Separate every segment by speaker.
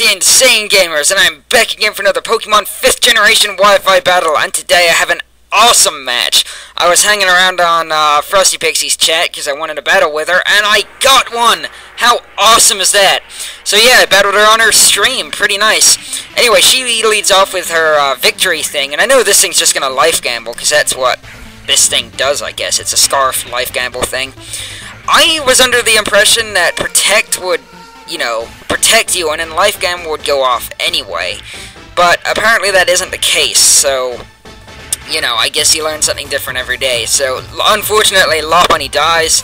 Speaker 1: the Insane Gamers, and I'm back again for another Pokemon 5th Generation Wi-Fi battle, and today I have an awesome match. I was hanging around on Frostypixie's chat because I wanted to battle with her, and I got one! How awesome is that? So yeah, I battled her on her stream, pretty nice. Anyway, she leads off with her victory thing, and I know this thing's just gonna life gamble, because that's what this thing does, I guess. It's a scarf life gamble thing. I was under the impression that Protect would, you know, protect you, and then life gamble would go off anyway. But apparently that isn't the case, so, you know, I guess you learn something different every day. So, unfortunately, Lopunny dies,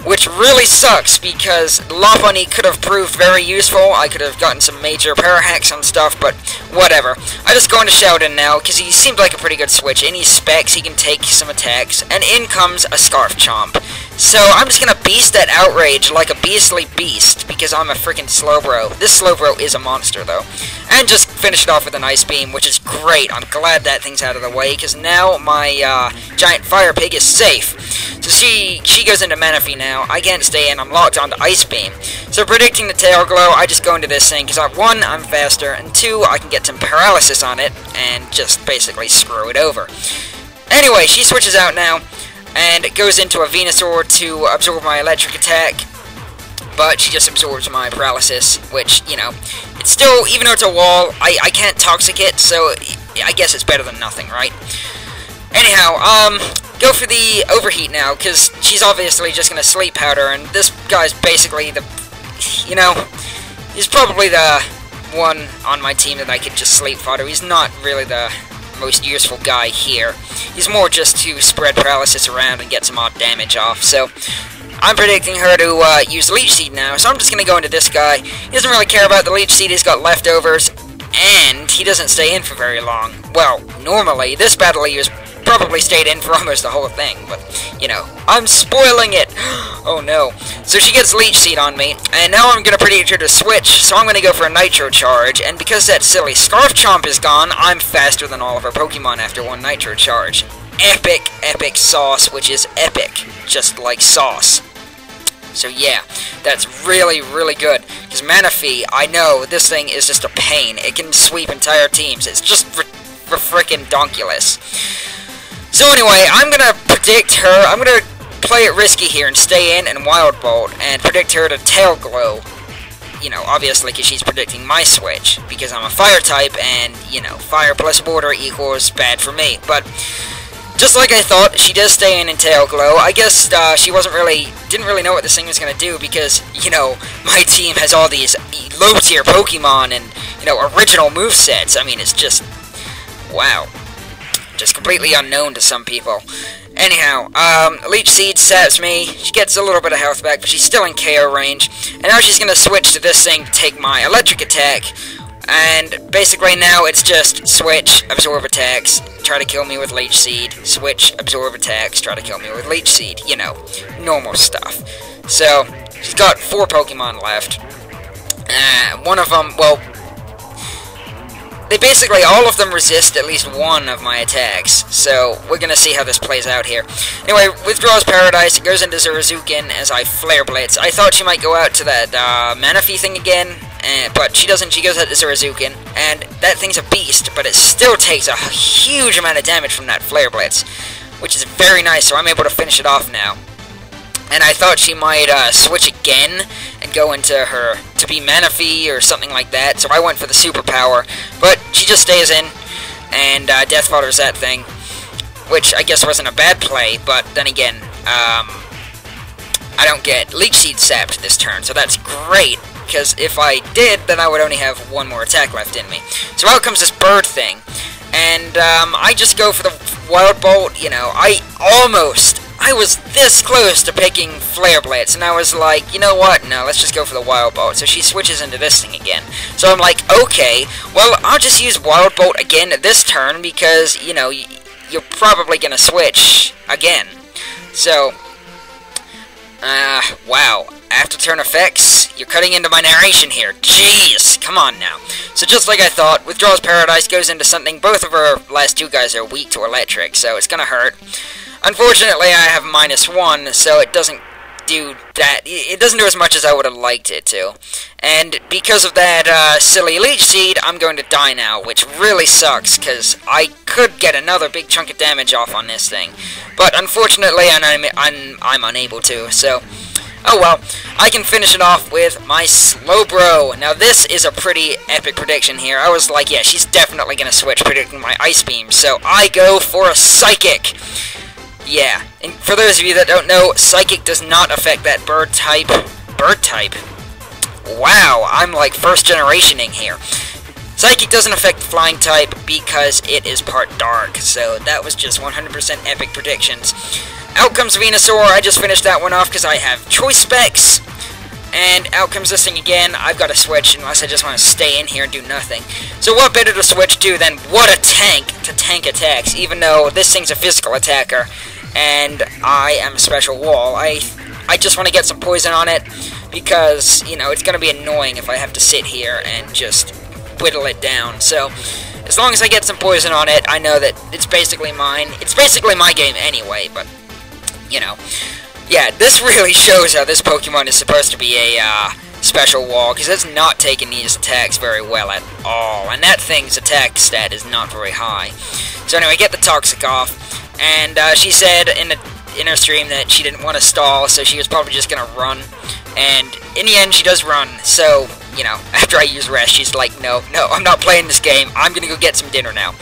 Speaker 1: which really sucks, because Lopunny could have proved very useful. I could have gotten some major power hacks on stuff, but whatever. I just go into Sheldon now, because he seemed like a pretty good switch. In his specs, he can take some attacks, and in comes a Scarf Chomp. So, I'm just gonna beast that Outrage like a beastly beast, because I'm a freaking Slowbro. This Slowbro is a monster, though. And just finish it off with an Ice Beam, which is great. I'm glad that thing's out of the way, because now my giant Fire Pig is safe. So she goes into Manaphy now. I can't stay in. I'm locked onto Ice Beam. So predicting the Tail Glow, I just go into this thing, because one, I'm faster, and two, I can get some paralysis on it, and just basically screw it over. Anyway, she switches out now, and it goes into a Venusaur to absorb my electric attack, but she just absorbs my paralysis, which, you know, it's still, even though it's a wall, I can't Toxic it, so I guess it's better than nothing, right? Anyhow, go for the Overheat now, because she's obviously just going to Sleep Powder, and this guy's basically the, you know, he's probably the one on my team that I could just Sleep Fodder. He's not really the most useful guy here. He's more just to spread paralysis around and get some odd damage off, so I'm predicting her to use Leech Seed now, so I'm just going to go into this guy. He doesn't really care about the Leech Seed, he's got leftovers, and he doesn't stay in for very long. Well, normally, this battle he was probably stayed in for almost the whole thing, but, you know, I'm spoiling it! Oh no. So she gets Leech Seed on me, and now I'm going to predict her to switch, so I'm going to go for a Nitro Charge, and because that silly Scarf Chomp is gone, I'm faster than all of her Pokemon after one Nitro Charge. Epic, epic sauce, which is epic, just like sauce. So yeah, that's really, really good, because Manaphy, I know, this thing is just a pain. It can sweep entire teams. It's just for frickin' donkulous. So anyway, I'm going to predict her, I'm going to play it risky here and stay in and Wild Bolt, and predict her to Tail Glow. You know, obviously, because she's predicting my switch, because I'm a Fire type, and, you know, Fire plus Water equals bad for me. But just like I thought, she does stay in Tail Glow. I guess she didn't really know what this thing was going to do, because, you know, my team has all these low-tier Pokemon and, you know, original movesets. I mean, it's just, wow. Just completely unknown to some people. Anyhow, Leech Seed saps me. She gets a little bit of health back, but she's still in KO range. And now she's going to switch to this thing to take my electric attack. And basically now it's just switch, absorb attacks, try to kill me with Leech Seed. Switch, absorb attacks, try to kill me with Leech Seed. You know, normal stuff. So, she's got 4 Pokemon left. One of them, well, they basically, all of them resist at least one of my attacks, so we're going to see how this plays out here. Anyway, withdraws Paradise, it goes into Zarazukin as I Flare Blitz. I thought she might go out to that Manaphy thing again, but she doesn't. She goes out to Zarazukin, and that thing's a beast, but it still takes a huge amount of damage from that Flare Blitz, which is very nice, so I'm able to finish it off now. And I thought she might switch again and go into her to be Manaphy or something like that, so I went for the superpower, but she just stays in, and Death Fodders that thing, which I guess wasn't a bad play, but then again, I don't get Leech Seed sapped this turn, so that's great, because if I did, then I would only have one more attack left in me. So out comes this bird thing, and I just go for the Wild Bolt. You know, I was this close to picking Flare Blitz, and I was like, you know what, no, let's just go for the Wild Bolt. So she switches into this thing again. So I'm like, okay, well, I'll just use Wild Bolt again this turn, because, you know, you're probably going to switch again. So, wow, after turn effects, you're cutting into my narration here. Jeez, come on now. So just like I thought, withdraws Paradise, goes into something. Both of our last 2 guys are weak to electric, so it's going to hurt. Unfortunately, I have -1, so it doesn't do that. It doesn't do as much as I would have liked it to. And because of that silly leech seed, I'm going to die now, which really sucks, because I could get another big chunk of damage off on this thing. But unfortunately, I'm unable to, so... Oh well, I can finish it off with my Slowbro. Now this is a pretty epic prediction here. I was like, yeah, she's definitely going to switch, predicting my Ice Beam. So I go for a Psychic. Yeah, and for those of you that don't know, Psychic does not affect that bird type. Bird type? Wow, I'm like first generationing here. Psychic doesn't affect the flying type because it is part dark. So that was just 100% epic predictions. Out comes Venusaur. I just finished that one off because I have choice specs. And out comes this thing again. I've got to switch unless I just want to stay in here and do nothing. So what better to switch to than what a tank to tank attacks, even though this thing's a physical attacker and I am a special wall. I just want to get some poison on it because, you know, it's going to be annoying if I have to sit here and just whittle it down. So as long as I get some poison on it, I know that it's basically mine. It's basically my game anyway, but... you know, yeah, this really shows how this Pokemon is supposed to be a special wall, because it's not taking these attacks very well at all, and that thing's attack stat is not very high. So anyway, get the Toxic off, and she said in her stream that she didn't want to stall, so she was probably just going to run, and in the end she does run, so, you know, after I use Rest, she's like, no, I'm not playing this game, I'm going to go get some dinner now,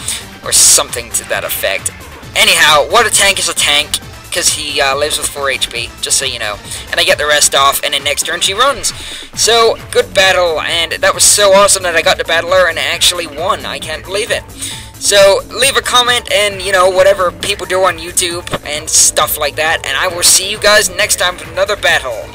Speaker 1: or something to that effect. Anyhow, what a tank is a tank, because he lives with 4 HP, just so you know. And I get the rest off, and then next turn she runs. So, good battle, and that was so awesome that I got to battle her and actually won. I can't believe it. So, leave a comment and, you know, whatever people do on YouTube and stuff like that, and I will see you guys next time for another battle.